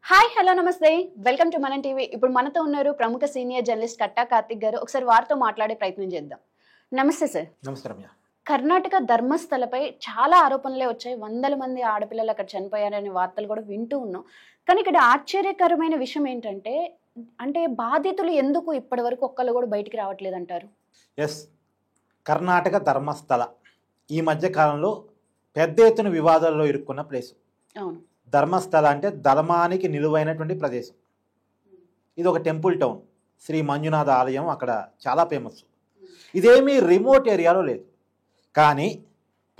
Hi hello నమస్తే welcome to మనం TV. ఇప్పుడు మనతో ఉన్నారు ప్రముఖ సీనియర్ జర్నలిస్ట్ కట్టా కార్తిక్ గారు. ఒకసారి వారితో మాట్లాడే ప్రయత్నం చేద్దాం. నమస్తే సార్. నమస్తే రమ్య. కర్ణాటక ధర్మస్థలపై చాలా ఆరోపణలే వచ్చాయి. వందల మంది ఆడపిల్లలు అక్కడ చనిపోయారనే వార్తలు కూడా వింటూ ఉన్నాం. కానీ ఇక్కడ ఆశ్చర్యకరమైన విషయం ఏంటంటే బాధితులు ఎందుకు ఇప్పటి వరకు ఒక్కళ్ళు కూడా బయటికి రావట్లేదంటారు? ఎస్, కర్ణాటక ధర్మస్థల ఈ మధ్య కాలంలో పెద్ద ఎత్తున వివాదాల్లో ఇరుక్కున్న ప్లేసు. అవును, ధర్మస్థల అంటే ధర్మానికి నిలువైనటువంటి ప్రదేశం. ఇది ఒక టెంపుల్ టౌన్. శ్రీ మంజునాథ ఆలయం అక్కడ చాలా ఫేమస్. ఇదేమీ రిమోట్ ఏరియాలో లేదు. కానీ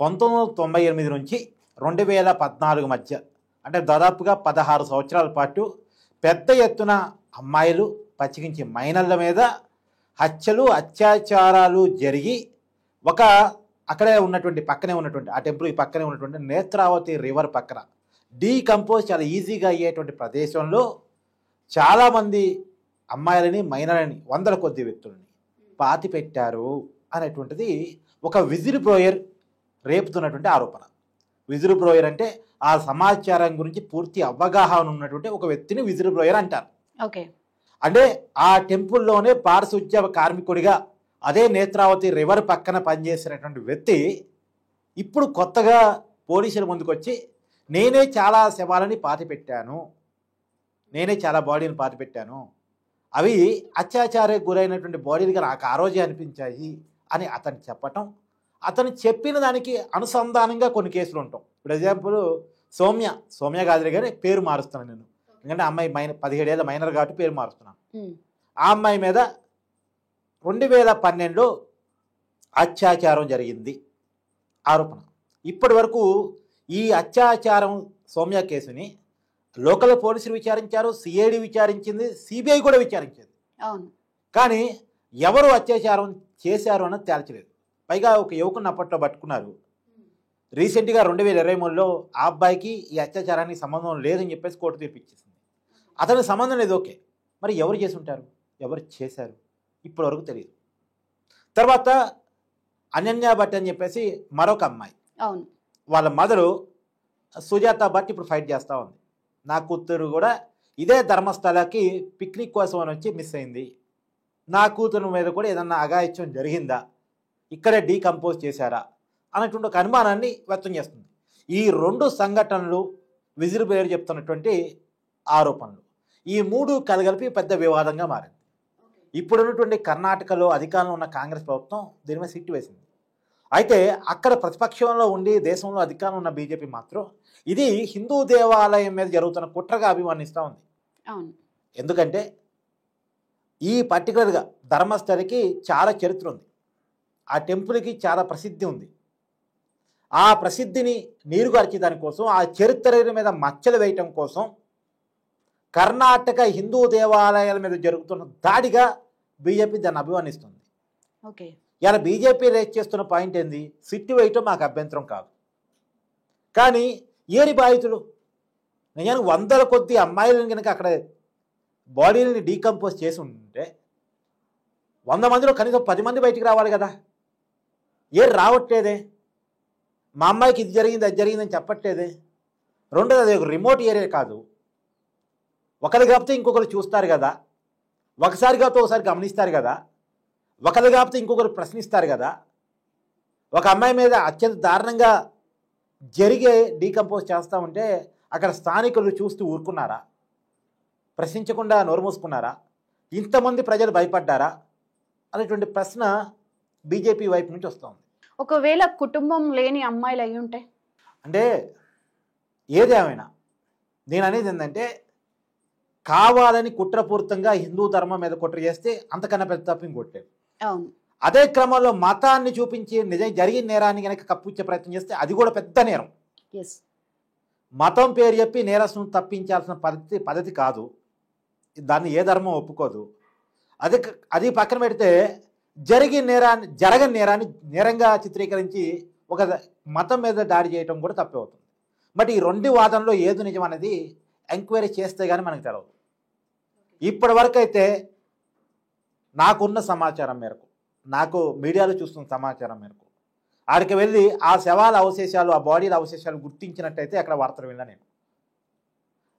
1998 నుంచి 2014 మధ్య అంటే దాదాపుగా 16 సంవత్సరాల పాటు పెద్ద ఎత్తున అమ్మాయిలు పచ్చికించి మైనర్ల మీద హత్యలు అత్యాచారాలు జరిగి అక్కడే ఉన్నటువంటి పక్కనే ఉన్నటువంటి ఆ టెంపుల్ పక్కనే ఉన్నటువంటి నేత్రావతి రివర్ పక్కన డీకంపోజ్ చాలా ఈజీగా అయ్యేటువంటి ప్రదేశంలో చాలామంది అమ్మాయిలని మైనర్లని వందల కొద్ది వ్యక్తులని పాతి పెట్టారు అనేటువంటిది ఒక విజిల్ బ్లోయర్ రేపుతున్నటువంటి ఆరోపణ. విజిల్ బ్లోయర్ అంటే ఆ సమాచారం గురించి పూర్తి అవగాహన ఉన్నటువంటి ఒక వ్యక్తిని విజిల్ బ్లోయర్ అంటారు. ఓకే, అంటే ఆ టెంపుల్లోనే పారిశుధ్య కార్మికుడిగా అదే నేత్రావతి రివర్ పక్కన పనిచేసినటువంటి వ్యక్తి ఇప్పుడు కొత్తగా పోలీసుల ముందుకు వచ్చి నేనే చాలా శవాలని పాతిపెట్టాను, నేనే చాలా బాడీని పాతిపెట్టాను, అవి అత్యాచారానికి గురైనటువంటి బాడీలుగా నాకు ఆ రోజే అనిపించాయి అని అతను చెప్పటం, అతను చెప్పిన దానికి అనుసంధానంగా కొన్ని కేసులు ఉంటాం. ఫర్ ఎగ్జాంపుల్ సౌమ్య గాదిరి గారి పేరు మారుస్తున్నాను నేను, ఎందుకంటే అమ్మాయి 17 ఏళ్ళ మైనర్ కాబట్టి పేరు మారుస్తున్నాను. ఆ అమ్మాయి మీద 2012లో అత్యాచారం జరిగింది ఆరోపణ. ఇప్పటి వరకు ఈ అత్యాచారం సౌమ్య కేసుని లోకల్ పోలీసులు విచారించారు, సిఐడి విచారించింది, సిబిఐ కూడా విచారించింది. అవును, కానీ ఎవరు అత్యాచారం చేశారు అన్నది తేల్చలేదు. పైగా ఒక యువకుని అప్పట్లో పట్టుకున్నారు. రీసెంట్గా 2023లో ఆ అబ్బాయికి ఈ అత్యాచారానికి సంబంధం లేదని చెప్పేసి కోర్టు తీర్పిచ్చేసింది. అతనికి సంబంధం లేదు, ఓకే, మరి ఎవరు చేసి ఉంటారు, ఎవరు చేశారు ఇప్పటి వరకు తెలియదు. తర్వాత అనన్య భట్ అని చెప్పేసి మరొక అమ్మాయి, అవును, వాళ్ళ మదరు సుజాత భట్ ఇప్పుడు ఫైట్ చేస్తూ ఉంది. నా కూతురు కూడా ఇదే ధర్మస్థలకి పిక్నిక్ కోసం అని వచ్చి మిస్ అయింది, నా కూతురు మీద కూడా ఏదన్నా అఘాయిత్యం జరిగిందా, ఇక్కడే డీకంపోజ్ చేశారా అన్నటువంటి ఒక అనుమానాన్ని వ్యక్తం చేస్తుంది. ఈ రెండు సంఘటనలు విజిల్ బ్లోయర్ చెప్తున్నటువంటి ఆరోపణలు, ఈ మూడు కలగలిపి పెద్ద వివాదంగా మారింది. ఇప్పుడున్నటువంటి కర్ణాటకలో అధికారంలో ఉన్న కాంగ్రెస్ ప్రభుత్వం దీని మీద సిట్టు వేసింది. అయితే అక్కడ ప్రతిపక్షంలో ఉండి దేశంలో అధికారంలో ఉన్న బీజేపీ మాత్రం ఇది హిందూ దేవాలయం మీద జరుగుతున్న కుట్రగా అభివర్ణిస్తూ ఉంది. అవును, ఎందుకంటే ఈ పర్టికులర్గా ధర్మస్థలికి చాలా చరిత్ర ఉంది, ఆ టెంపుల్కి చాలా ప్రసిద్ధి ఉంది. ఆ ప్రసిద్ధిని నీరుగార్చే దానికోసం, ఆ చరిత్ర మీద మచ్చలు వేయటం కోసం కర్ణాటక హిందూ దేవాలయాల మీద జరుగుతున్న దాడిగా బీజేపీ దాన్ని అభివర్ణిస్తుంది. ఓకే, ఇలా బీజేపీ రేస్ చేస్తున్న పాయింట్ ఏంది, సిట్టు వేయటం మాకు అభ్యంతరం కాదు, కానీ ఏరి బాధితులు నిజానికి వందల కొద్ది అమ్మాయిలను కనుక అక్కడ బాడీలని డీకంపోజ్ చేసి ఉంటే 100 మందిలో కనీసం 10 మంది బయటికి రావాలి కదా. ఏం రావట్లేదే, మా అమ్మాయికి ఇది జరిగింది అది జరిగిందని చెప్పట్లేదే. రెండోది, అది ఒక రిమోట్ ఏరియా కాదు, ఒకరు కాకపోతే ఇంకొకరు చూస్తారు కదా, ఒకసారి కాకపోతే ఒకసారి గమనిస్తారు కదా, ఒకరు కాకపోతే ఇంకొకరు ప్రశ్నిస్తారు కదా. ఒక అమ్మాయి మీద అత్యంత దారుణంగా జరిగే డీకంపోజ్ చేస్తూ ఉంటే అక్కడ స్థానికులు చూస్తూ ఊరుకున్నారా, ప్రశ్నించకుండా నోరు మూసుకున్నారా, ఇంతమంది ప్రజలు భయపడ్డారా అనేటువంటి ప్రశ్న బీజేపీ వైపు నుంచి వస్తుంది. ఒకవేళ కుటుంబం లేని అమ్మాయిలు అయి ఉంటే అంటే ఏదేమైనా నేను అనేది ఏంటంటే, కావాలని కుట్రపూరితంగా హిందూ ధర్మం మీద కుట్ర చేస్తే అంతకన్నా పెద్ద తప్పు ఇంకొట్టలేదు. అవును, అదే క్రమంలో మతాన్ని చూపించి నిజం జరిగిన నేరాన్ని కనుక కప్పిచ్చే ప్రయత్నం చేస్తే అది కూడా పెద్ద నేరం. ఎస్, మతం పేరు చెప్పి నేరస్తును తప్పించాల్సిన పద్ధతి కాదు, దాన్ని ఏ ధర్మం ఒప్పుకోదు. అది పక్కన పెడితే జరగని నేరాన్ని నేరంగా చిత్రీకరించి ఒక మతం మీద దాడి చేయడం కూడా తప్పే అవుతుంది. బట్ ఈ రెండు వాదనలో ఏది నిజం అనేది ఎంక్వైరీ చేస్తే కానీ మనకు తెలియదు. ఇప్పటి వరకు అయితే నాకున్న సమాచారం మేరకు, నాకు మీడియాలో చూస్తున్న సమాచారం మేరకు ఆడికి వెళ్ళి ఆ శవాల అవశేషాలు, ఆ బాడీల అవశేషాలు గుర్తించినట్టయితే అక్కడ వార్తలు విన్నా నేను.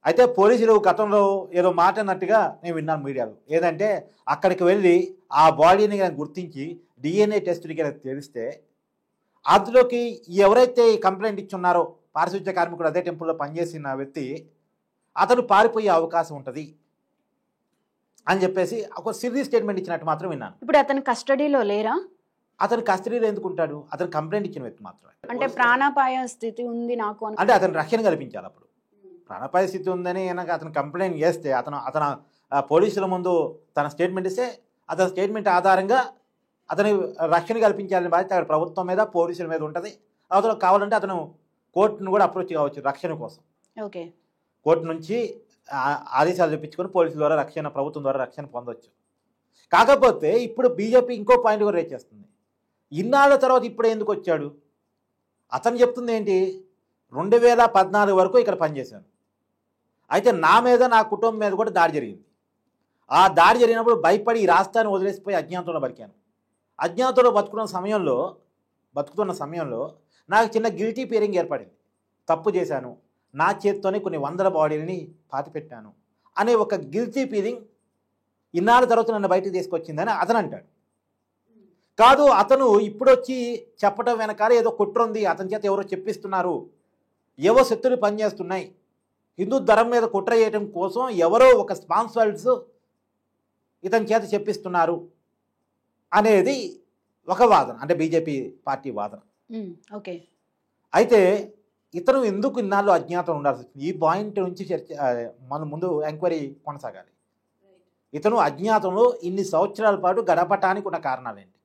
అయితే పోలీసులు గతంలో ఏదో మాట అన్నట్టుగా నేను విన్నాను మీడియాలో, ఏదంటే అక్కడికి వెళ్ళి ఆ బాడీని కనుక గుర్తించి DNA టెస్ట్కి కనుక తెలిస్తే అందులోకి ఎవరైతే కంప్లైంట్ ఇచ్చున్నారో పారిశుద్ధ్య కార్మికుడు అదే టెంపుల్లో పనిచేసిన వ్యక్తి అతను పారిపోయే అవకాశం ఉంటుంది అని చెప్పేసి ఒక సిరీస్ స్టేట్మెంట్ ఇచ్చినట్టు మాత్రం విన్నాను. ఇప్పుడు అతను కస్టడీలో లేరా? అతను కస్టడీలో ఎందుకు ఉంటాడు? అతను కంప్లైంట్ ఇచ్చిన వ్యక్తి మాత్రమే. అంటే ప్రాణాపాయ స్థితి ఉంది నాకు అంటే అతను రక్షణ కల్పించాలి. అప్పుడు ప్రాణాపాయ స్థితి ఉందని కనుక అతను కంప్లైంట్ చేస్తే అతను పోలీసుల ముందు తన స్టేట్మెంట్ ఇస్తే అతని స్టేట్మెంట్ ఆధారంగా అతని రక్షణ కల్పించాలని బాధ్యత అక్కడ ప్రభుత్వం మీద పోలీసుల మీద ఉంటుంది. అతను కావాలంటే అతను కోర్టును కూడా అప్రోచ్ కావచ్చు రక్షణ కోసం. ఓకే, కోర్టు నుంచి ఆదేశాలు తెప్పించుకొని పోలీసుల ద్వారా రక్షణ, ప్రభుత్వం ద్వారా రక్షణ పొందవచ్చు. కాకపోతే ఇప్పుడు బీజేపీ ఇంకో పాయింట్ కూడా రేట్ చేస్తుంది. ఇన్నాళ్ళ తర్వాత ఇప్పుడు ఎందుకు వచ్చాడు? అతను చెప్తుంది ఏంటి, 2014 వరకు ఇక్కడ పనిచేశాను, అయితే నా మీద నా కుటుంబం మీద కూడా దాడి జరిగింది. ఆ దాడి జరిగినప్పుడు భయపడి ఈ రాష్ట్రాన్ని వదిలేసిపోయి అజ్ఞాతంలో బతికాను. అజ్ఞాతంలో బతుకుతున్న సమయంలో నాకు చిన్న గిల్టీ ఫీలింగ్ ఏర్పడింది. తప్పు చేశాను, నా చేత్తోనే కొన్ని వందల బాడీలని పాతిపెట్టాను అనే ఒక గిల్టీ ఫీలింగ్ ఇన్నాళ్ళ తర్వాత నన్ను బయటకు తీసుకొచ్చిందని అతను అంటాడు. కాదు, అతను ఇప్పుడు వచ్చి చెప్పడం వెనకాల ఏదో కుట్ర ఉంది, అతని చేత ఎవరో చెప్పిస్తున్నారు, ఏవో శక్తులు పనిచేస్తున్నాయి, హిందూ ధర్మం మీద కుట్ర చేయడం కోసం ఎవరో ఒక స్పాన్సర్స్ ఇతని చేత చెప్పిస్తున్నారు అనేది ఒక వాదన, అంటే బీజేపీ పార్టీ వాదన. ఓకే, అయితే ఇతను ఎందుకు ఇన్నాళ్ళు అజ్ఞాతం ఉండాల్సి వచ్చింది? ఈ పాయింట్ నుంచి మన ముందు ఎంక్వైరీ కొనసాగాలి. ఇతను అజ్ఞాతంలో ఇన్ని సంవత్సరాల పాటు గడపటానికి ఉన్న కారణాలు ఏంటి?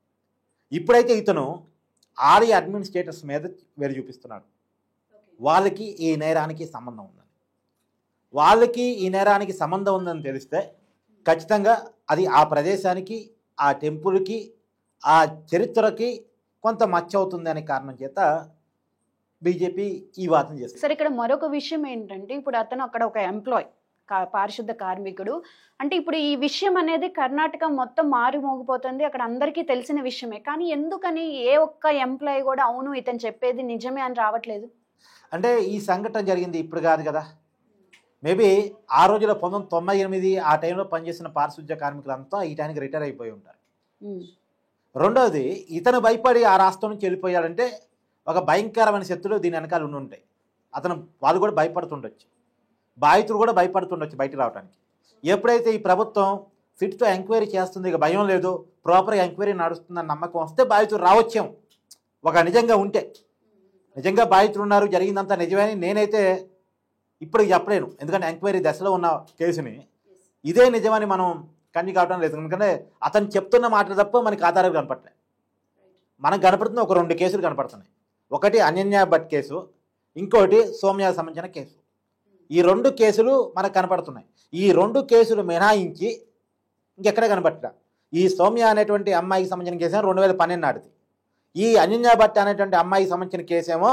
ఇప్పుడైతే ఇతను ఆర్య అడ్మినిస్ట్రేటర్స్ మీద వేరు చూపిస్తున్నాడు. వాళ్ళకి ఈ నేరానికి సంబంధం ఉందని, తెలిస్తే ఖచ్చితంగా అది ఆ ప్రదేశానికి, ఆ టెంపుల్కి, ఆ చరిత్రకి కొంత మచ్చ అవుతుంది అనే కారణం చేత బీజేపీ ఈ వాదన చేస్తుంది. సరే, ఇక్కడ మరొక విషయం ఏంటంటే ఇప్పుడు అతను అక్కడ ఒక ఎంప్లాయ్, పారిశుద్ధ కార్మికుడు. అంటే ఇప్పుడు ఈ విషయం అనేది కర్ణాటక మొత్తం మారుమోగిపోతుంది, అక్కడ అందరికీ తెలిసిన విషయమే. కానీ ఎందుకని ఏ ఒక్క ఎంప్లాయ్ కూడా అవును ఇతను చెప్పేది నిజమే అని రావట్లేదు? అంటే ఈ సంఘటన జరిగింది ఇప్పుడు కాదు కదా, మేబీ ఆ రోజులో 1998 ఆ టైంలో పనిచేసిన పారిశుద్ధ్య కార్మికులంతా ఈ టైంకి రిటైర్ అయిపోయి ఉంటారు. రెండవది, ఇతను భయపడి ఆ రాష్ట్రం నుంచి వెళ్ళిపోయాడంటే ఒక భయంకరమైన శక్తులు దీని వెనకాల ఉండి ఉంటాయి. వాళ్ళు కూడా భయపడుతుండొచ్చు, బాధితులు కూడా భయపడుతుండొచ్చు బయట రావడానికి. ఎప్పుడైతే ఈ ప్రభుత్వం సిట్తో ఎంక్వైరీ చేస్తుంది, ఇక భయం లేదు, ప్రాపర్గా ఎంక్వైరీ నడుస్తుందని నమ్మకం వస్తే బాధితులు రావచ్చాం. ఒక నిజంగా ఉంటే, నిజంగా బాధితులు ఉన్నారు, జరిగిందంతా నిజమే అని నేనైతే ఇప్పుడు చెప్పలేను. ఎందుకంటే ఎంక్వైరీ దశలో ఉన్న కేసుని ఇదే నిజమని మనం కన్ని కావడం లేదు. ఎందుకంటే అతను చెప్తున్న మాటలు తప్ప మనకి ఆధారాలు కనపడలేదు. మనకు కనపడుతున్న ఒక 2 కేసులు కనపడుతున్నాయి. ఒకటి అనన్య భట్ కేసు, ఇంకోటి సౌమ్యకు సంబంధించిన కేసు. ఈ 2 కేసులు మనకు కనపడుతున్నాయి. ఈ 2 కేసులు మినహాయించి ఇంకెక్కడ కనపడట. ఈ సౌమ్య అనేటువంటి అమ్మాయికి సంబంధించిన కేసు 2012 నాటిది. ఈ అనన్య భట్ అనేటువంటి అమ్మాయికి సంబంధించిన కేసేమో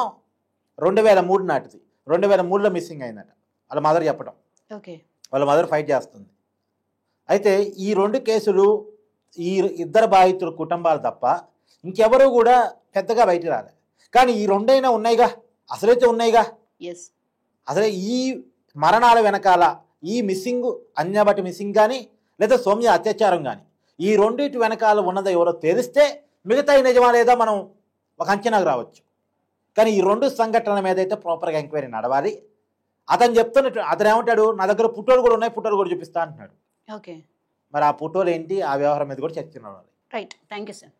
2003 నాటిది. 2003లో మిస్సింగ్ అయిందట వాళ్ళ మదర్ చెప్పడం. ఓకే, వాళ్ళ మదర్ ఫైట్ చేస్తుంది. అయితే ఈ 2 కేసులు ఈ ఇద్దరు బాధితుల కుటుంబాలు తప్ప ఇంకెవరూ కూడా పెద్దగా బయట రాలే. కానీ ఈ 2 అయినా ఉన్నాయిగా, అసలైతే ఉన్నాయిగా. అసలే ఈ మరణాల వెనకాల ఈ మిస్సింగ్, అనన్య భట్ మిస్సింగ్ కానీ లేదా సౌమ్య అత్యాచారం కానీ, ఈ 2 వెనకాల ఉన్నదో ఎవరో తెలిస్తే మిగతా నిజమా లేదా మనం ఒక అంచనాకు రావచ్చు. కానీ ఈ 2 సంఘటనల మీద అయితే ప్రాపర్గా ఎంక్వైరీ నడవాలి. అతను చెప్తున్నట్టు అతను ఏమంటాడు, నా దగ్గర ఫోటోలు కూడా ఉన్నాయి, ఫోటోలు కూడా చూపిస్తా అంటున్నాడు. ఓకే, మరి ఆ ఫోటోలు ఏంటి, ఆ వ్యవహారం మీద కూడా చర్చ నడవాలి. Right, thank you sir.